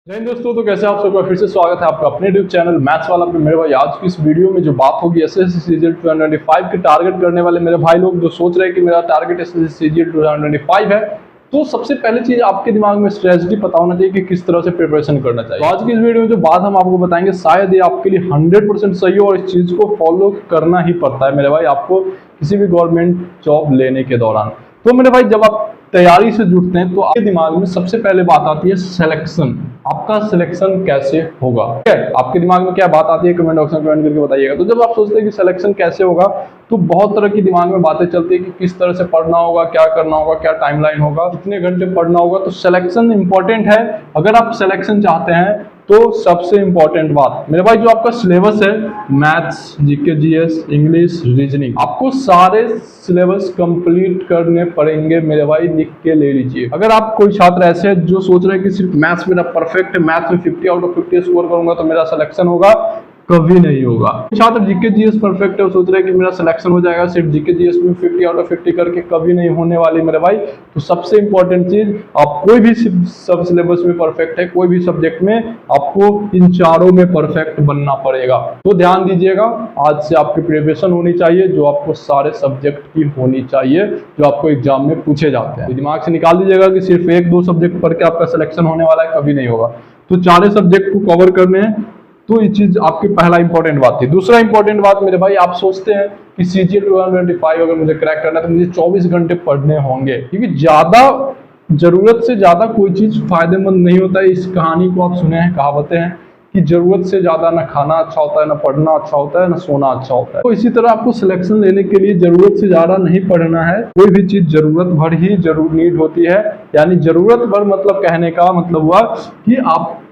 जय हिंद दोस्तों, तो कैसे आप सबका फिर से स्वागत है आपका अपने यूट्यूब चैनल मैथ्स वाला पे। मेरे भाई आज की इस वीडियो में जो बात होगी एसएससी सीजीएल 2025 के टारगेट करने वाले मेरे भाई लोग जो सोच रहे हैं कि मेरा टारगेट एसएससी सीजीएल 2025 है, तो सबसे पहली चीज आपके दिमाग में स्ट्रेटजी पता होना चाहिए कि किस तरह से प्रिपरेशन करना चाहिए। तो आज की इस वीडियो में जो बात हम आपको बताएंगे शायद ये आपके लिए 100% सही हो और इस चीज को फॉलो करना ही पड़ता है मेरे भाई आपको किसी भी गवर्नमेंट जॉब लेने के दौरान। तो मेरे भाई जब आप तैयारी से जुटते हैं तो आपके दिमाग में सबसे पहले बात आती है सिलेक्शन। आपका सिलेक्शन कैसे होगा, ठीक है? आपके दिमाग में क्या बात आती है कमेंट बॉक्स में कमेंट करके बताइएगा। तो जब आप सोचते हैं कि सिलेक्शन कैसे होगा तो बहुत तरह की दिमाग में बातें चलती है कि किस तरह से पढ़ना होगा, क्या करना होगा, क्या टाइमलाइन होगा, कितने घंटे पढ़ना होगा। तो सिलेक्शन इंपॉर्टेंट है। अगर आप सिलेक्शन चाहते हैं तो सबसे इंपॉर्टेंट बात मेरे भाई जो आपका सिलेबस है maths, GK, GS, English, reasoning, आपको सारे सिलेबस कंप्लीट करने पड़ेंगे मेरे भाई। लिख के ले लीजिए। अगर आप कोई छात्र ऐसे हैं जो सोच रहे हैं कि सिर्फ मैथ्स मेरा परफेक्ट है, मैथ्स में 50 आउट ऑफ 50 स्कोर करूंगा तो मेरा सिलेक्शन होगा, कभी नहीं होगा। छात्र जीके जीएस परफेक्ट है, सोच रहे हैं कि मेरा सिलेक्शन हो जाएगा सिर्फ जीके जीएस में 50 आउट ऑफ 50 करके, कभी नहीं होने वाली मेरे भाई। तो सबसे इंपॉर्टेंट चीज, आप कोई भी सब सिलेबस में परफेक्ट है, कोई भी सब्जेक्ट में आपको इन चारों में परफेक्ट बनना पड़ेगा। तो ध्यान दीजिएगा, आज से आपकी प्रिपरेशन होनी चाहिए जो आपको सारे सब्जेक्ट की होनी चाहिए जो आपको एग्जाम में पूछे जाते हैं। दिमाग से निकाल दीजिएगा कि सिर्फ एक दो सब्जेक्ट पढ़ के आपका सिलेक्शन होने वाला है, कभी नहीं होगा। तो चारे सब्जेक्ट को कवर करने हैं, तो ये चीज आपकी पहला इंपॉर्टेंट बात थी। दूसरा इंपॉर्टेंट बात मेरे भाई, आप सोचते हैं कि सीजीएल 2025 अगर मुझे क्रैक करना है तो मुझे 24 घंटे पढ़ने होंगे, क्योंकि ज्यादा जरूरत से ज्यादा कोई चीज फायदेमंद नहीं होता है। इस कहानी को आप सुने हैं, कहावतें हैं कि जरूरत से ज्यादा ना खाना अच्छा होता है, ना पढ़ना अच्छा होता है, ना सोना अच्छा होता है। तो इसी तरह आपको सिलेक्शन लेने के लिए जरूरत से ज्यादा नहीं पढ़ना है। कोई भी चीज जरूरत भर ही जरूर नीड होती है। यानी जरूरत भर मतलब कहने का मतलब हुआ कि आपके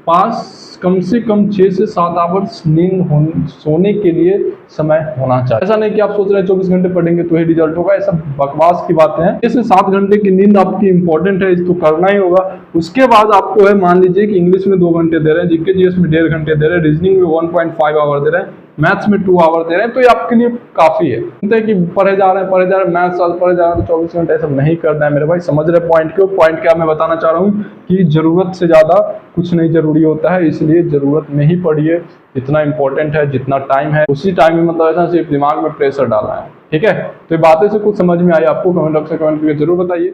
पास कम से कम 6 से 7 आवर्स नींद सोने के लिए समय होना चाहिए। ऐसा नहीं कि आप सोच रहे हैं 24 घंटे पढ़ेंगे तो ही रिजल्ट होगा, ऐसा बकवास की बातें हैं। 6 से 7 घंटे की नींद आपकी इंपॉर्टेंट है, इसको करना ही होगा। उसके बाद आपको है, मान लीजिए कि इंग्लिश में 2 घंटे दे रहे हैं, जीके जीएस में 1.5 घंटे दे रहे हैं, रीजनिंग में 1.5 आवर दे रहे हैं, मैथ्स में 2 आवर दे रहे हैं, तो ये आपके लिए काफी है। कि पढ़े जा रहे हैं मैथ्स साल पढ़े जा रहे हैं तो 24 घंटे सब नहीं करना है मेरे भाई। समझ रहे पॉइंट को? पॉइंट क्या मैं बताना चाह रहा हूँ कि जरूरत से ज्यादा कुछ नहीं जरूरी होता है, इसलिए जरूरत में ही पढ़िए। इतना इंपॉर्टेंट है, जितना टाइम है उसी टाइम में, मतलब ऐसा सिर्फ दिमाग में प्रेशर डालना है, ठीक है? तो ये बातें से कुछ समझ में आई आपको? कमेंट बॉक्स में कमेंट करके जरूर बताइए।